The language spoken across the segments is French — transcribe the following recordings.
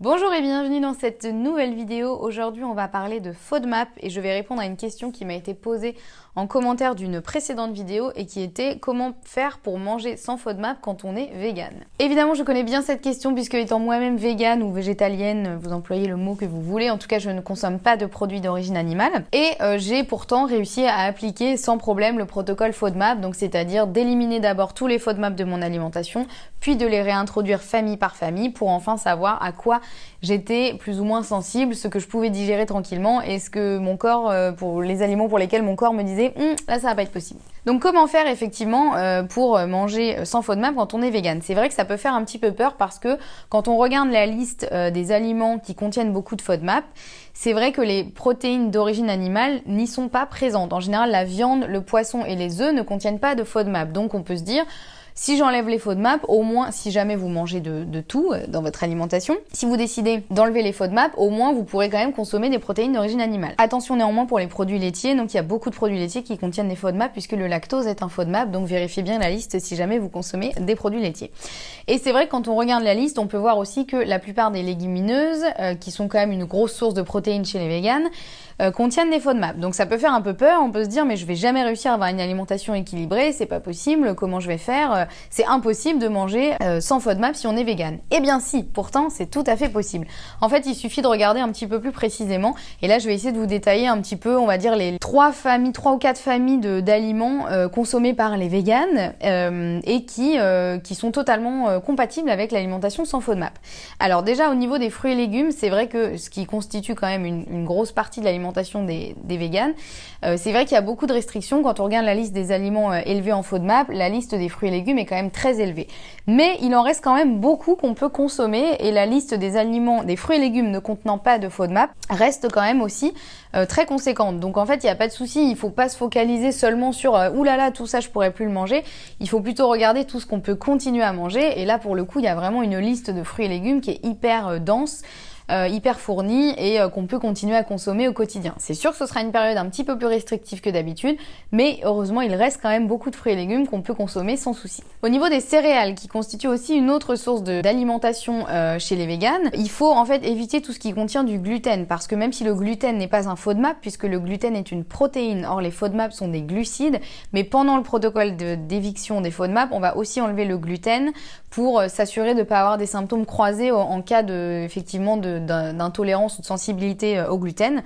Bonjour et bienvenue dans cette nouvelle vidéo. Aujourd'hui, on va parler de FODMAP et je vais répondre à une question qui m'a été posée en commentaire d'une précédente vidéo et qui était comment faire pour manger sans FODMAP quand on est vegan. Évidemment, je connais bien cette question puisque étant moi-même végane ou végétalienne, vous employez le mot que vous voulez, en tout cas je ne consomme pas de produits d'origine animale et j'ai pourtant réussi à appliquer sans problème le protocole FODMAP, donc c'est-à-dire d'éliminer d'abord tous les FODMAP de mon alimentation, puis de les réintroduire famille par famille pour enfin savoir à quoi j'étais plus ou moins sensible, ce que je pouvais digérer tranquillement et ce que mon corps, pour les aliments pour lesquels mon corps me disait là ça va pas être possible. Donc comment faire effectivement pour manger sans FODMAP quand on est vegan? C'est vrai que ça peut faire un petit peu peur parce que quand on regarde la liste des aliments qui contiennent beaucoup de FODMAP, c'est vrai que les protéines d'origine animale n'y sont pas présentes. En général, la viande, le poisson et les œufs ne contiennent pas de FODMAP. Donc on peut se dire, si j'enlève les FODMAP, au moins, si jamais vous mangez de tout dans votre alimentation, si vous décidez d'enlever les FODMAP, au moins vous pourrez quand même consommer des protéines d'origine animale. Attention néanmoins pour les produits laitiers, donc il y a beaucoup de produits laitiers qui contiennent des FODMAP puisque le lactose est un FODMAP, donc vérifiez bien la liste si jamais vous consommez des produits laitiers. Et c'est vrai que quand on regarde la liste, on peut voir aussi que la plupart des légumineuses, qui sont quand même une grosse source de protéines chez les véganes, contiennent des FODMAP. Donc ça peut faire un peu peur, on peut se dire mais je vais jamais réussir à avoir une alimentation équilibrée, c'est pas possible, comment je vais faire? C'est impossible de manger sans FODMAP si on est vegan. Eh bien si, pourtant c'est tout à fait possible. En fait, il suffit de regarder un petit peu plus précisément et là je vais essayer de vous détailler un petit peu, on va dire les trois ou quatre familles d'aliments consommés par les véganes et qui sont totalement compatibles avec l'alimentation sans FODMAP. Alors déjà au niveau des fruits et légumes, c'est vrai que ce qui constitue quand même une grosse partie de l'alimentation des véganes, c'est vrai qu'il y a beaucoup de restrictions. Quand on regarde la liste des aliments élevés en FODMAP, la liste des fruits et légumes est quand même très élevée. Mais il en reste quand même beaucoup qu'on peut consommer et la liste des aliments, des fruits et légumes ne contenant pas de FODMAP reste quand même aussi très conséquente. Donc en fait, il n'y a pas de souci, il faut pas se focaliser seulement sur oulala, tout ça je pourrais plus le manger. Il faut plutôt regarder tout ce qu'on peut continuer à manger et là pour le coup, il y a vraiment une liste de fruits et légumes qui est hyper dense. Hyper fournie et qu'on peut continuer à consommer au quotidien. C'est sûr que ce sera une période un petit peu plus restrictive que d'habitude, mais heureusement il reste quand même beaucoup de fruits et légumes qu'on peut consommer sans souci. Au niveau des céréales, qui constituent aussi une autre source d'alimentation chez les véganes, il faut en fait éviter tout ce qui contient du gluten, parce que même si le gluten n'est pas un FODMAP, puisque le gluten est une protéine, or les FODMAP sont des glucides, mais pendant le protocole d'éviction des FODMAP, on va aussi enlever le gluten pour s'assurer de ne pas avoir des symptômes croisés en cas effectivement d'intolérance ou de sensibilité au gluten.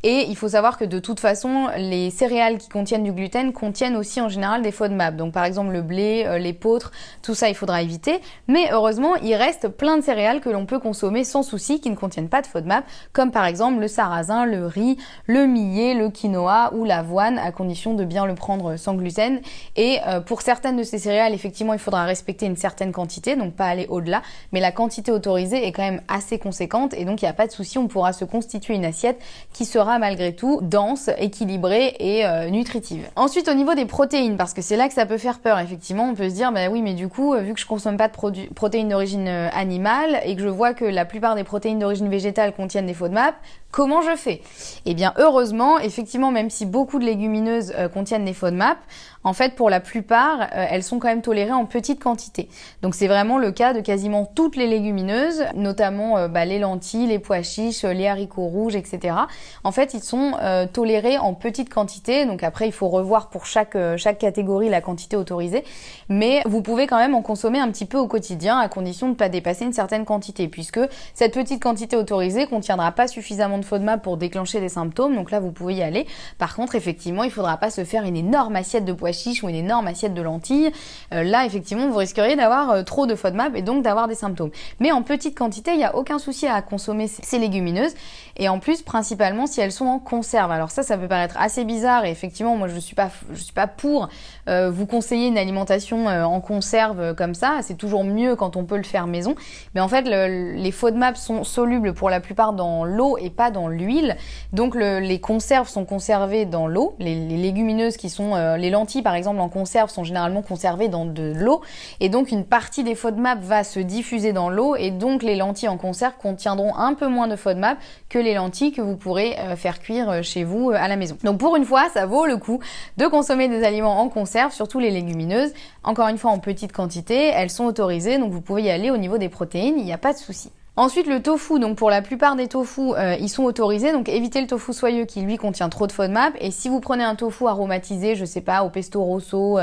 Et il faut savoir que de toute façon, les céréales qui contiennent du gluten contiennent aussi en général des FODMAP. Donc par exemple le blé, l'épeautre, tout ça il faudra éviter. Mais heureusement, il reste plein de céréales que l'on peut consommer sans souci qui ne contiennent pas de FODMAP, comme par exemple le sarrasin, le riz, le millet, le quinoa ou l'avoine, à condition de bien le prendre sans gluten. Et pour certaines de ces céréales, effectivement, il faudra respecter une certaine quantité, donc pas aller au-delà, mais la quantité autorisée est quand même assez conséquente et donc il n'y a pas de souci, on pourra se constituer une assiette qui sera malgré tout dense, équilibrée et nutritive. Ensuite au niveau des protéines, parce que c'est là que ça peut faire peur, effectivement on peut se dire bah oui mais du coup vu que je consomme pas de protéines d'origine animale et que je vois que la plupart des protéines d'origine végétale contiennent des FODMAP, comment je fais? Eh bien heureusement, effectivement même si beaucoup de légumineuses contiennent des FODMAP, en fait pour la plupart elles sont quand même tolérées en petite quantité. Donc c'est vraiment le cas de quasiment toutes les légumineuses, notamment les lentilles, les pois chiches, les haricots rouges, etc. En fait ils sont tolérés en petite quantité, donc après il faut revoir pour chaque catégorie la quantité autorisée, mais vous pouvez quand même en consommer un petit peu au quotidien à condition de ne pas dépasser une certaine quantité, puisque cette petite quantité autorisée contiendra pas suffisamment de FODMAP pour déclencher des symptômes, donc là vous pouvez y aller. Par contre effectivement il faudra pas se faire une énorme assiette de pois chiches ou une énorme assiette de lentilles, là effectivement vous risqueriez d'avoir trop de FODMAP et donc d'avoir des symptômes. Mais en petite quantité il n'y a aucun souci à consommer ces légumineuses, et en plus principalement si elles sont en conserve. Alors ça peut paraître assez bizarre et effectivement moi je suis pas pour vous conseiller une alimentation en conserve comme ça, c'est toujours mieux quand on peut le faire maison, mais en fait les FODMAP sont solubles pour la plupart dans l'eau et pas dans l'huile, donc les conserves sont conservées dans l'eau, les légumineuses qui sont les lentilles par exemple en conserve sont généralement conservées dans de l'eau, et donc une partie des FODMAP va se diffuser dans l'eau et donc les lentilles en conserve contiendront un peu moins de FODMAP que les lentilles que vous pourrez faire cuire chez vous à la maison. Donc pour une fois, ça vaut le coup de consommer des aliments en conserve, surtout les légumineuses. Encore une fois en petite quantité, elles sont autorisées, donc vous pouvez y aller au niveau des protéines, il n'y a pas de souci. Ensuite, le tofu, donc pour la plupart des tofu, ils sont autorisés, donc évitez le tofu soyeux qui lui contient trop de FODMAP. Et si vous prenez un tofu aromatisé, je sais pas, au pesto rosso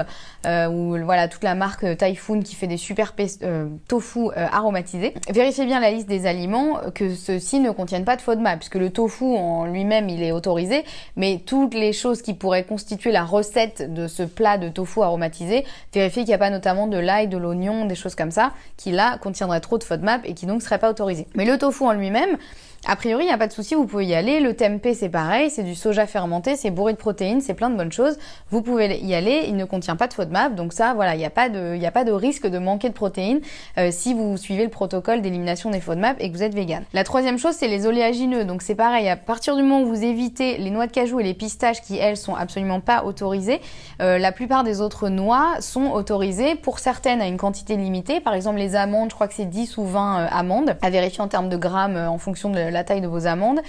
ou voilà toute la marque Typhoon qui fait des super tofu aromatisés, vérifiez bien la liste des aliments que ceux-ci ne contiennent pas de FODMAP, puisque le tofu en lui-même il est autorisé, mais toutes les choses qui pourraient constituer la recette de ce plat de tofu aromatisé, vérifiez qu'il n'y a pas notamment de l'ail, de l'oignon, des choses comme ça, qui là contiendraient trop de FODMAP et qui donc seraient pas autorisés. Mais le tofu en lui-même, a priori, il n'y a pas de souci, vous pouvez y aller. Le tempeh, c'est pareil, c'est du soja fermenté, c'est bourré de protéines, c'est plein de bonnes choses. Vous pouvez y aller, il ne contient pas de FODMAP, donc ça, voilà, il n'y a pas de risque de manquer de protéines si vous suivez le protocole d'élimination des FODMAP et que vous êtes vegan. La troisième chose, c'est les oléagineux, donc c'est pareil, à partir du moment où vous évitez les noix de cajou et les pistaches qui, elles, sont absolument pas autorisées, la plupart des autres noix sont autorisées, pour certaines à une quantité limitée, par exemple les amandes, je crois que c'est 10 ou 20 amandes, à vérifier en termes de grammes en fonction de la taille de vos amandes,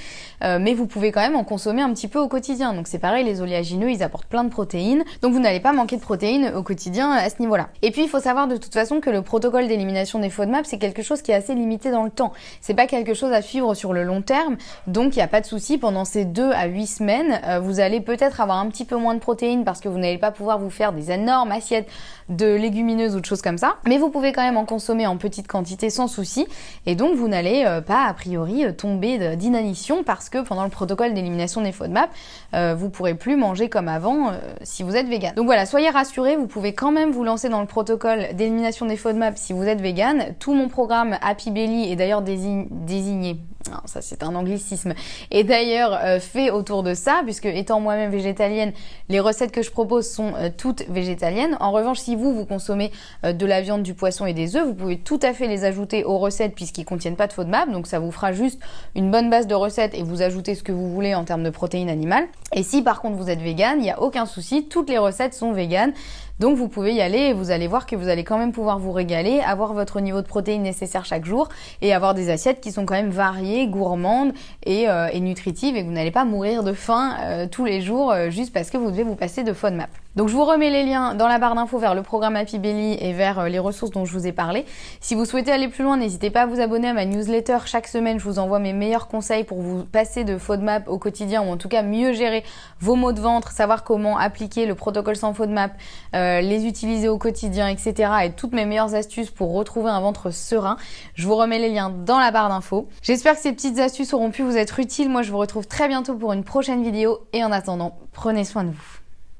mais vous pouvez quand même en consommer un petit peu au quotidien. Donc c'est pareil, les oléagineux, ils apportent plein de protéines, donc vous n'allez pas manquer de protéines au quotidien à ce niveau-là. Et puis il faut savoir de toute façon que le protocole d'élimination des FODMAP, c'est quelque chose qui est assez limité dans le temps. C'est pas quelque chose à suivre sur le long terme, donc il n'y a pas de souci, pendant ces 2 à 8 semaines, vous allez peut-être avoir un petit peu moins de protéines parce que vous n'allez pas pouvoir vous faire des énormes assiettes de légumineuses ou de choses comme ça, mais vous pouvez quand même en consommer en petite quantité sans souci, et donc vous n'allez pas a priori tomber d'inanition parce que pendant le protocole d'élimination des FODMAP, vous pourrez plus manger comme avant si vous êtes vegan. Donc voilà, soyez rassurés, vous pouvez quand même vous lancer dans le protocole d'élimination des FODMAP si vous êtes vegan. Tout mon programme Happy Belly est d'ailleurs désigné. Non, ça c'est un anglicisme. Et d'ailleurs fait autour de ça, puisque étant moi-même végétalienne, les recettes que je propose sont toutes végétaliennes. En revanche, si vous consommez de la viande, du poisson et des œufs, vous pouvez tout à fait les ajouter aux recettes puisqu'ils contiennent pas de FODMAP, donc ça vous fera juste une bonne base de recettes et vous ajoutez ce que vous voulez en termes de protéines animales. Et si par contre vous êtes vegan, il n'y a aucun souci, toutes les recettes sont véganes. Donc vous pouvez y aller et vous allez voir que vous allez quand même pouvoir vous régaler, avoir votre niveau de protéines nécessaire chaque jour et avoir des assiettes qui sont quand même variées, gourmandes et nutritives, et que vous n'allez pas mourir de faim tous les jours juste parce que vous devez vous passer de FODMAP. Donc je vous remets les liens dans la barre d'infos vers le programme Happy Belly et vers les ressources dont je vous ai parlé. Si vous souhaitez aller plus loin, n'hésitez pas à vous abonner à ma newsletter. Chaque semaine, je vous envoie mes meilleurs conseils pour vous passer de FODMAP au quotidien, ou en tout cas mieux gérer vos maux de ventre, savoir comment appliquer le protocole sans FODMAP, les utiliser au quotidien, etc. et toutes mes meilleures astuces pour retrouver un ventre serein. Je vous remets les liens dans la barre d'infos. J'espère que ces petites astuces auront pu vous être utiles. Moi, je vous retrouve très bientôt pour une prochaine vidéo et en attendant, prenez soin de vous.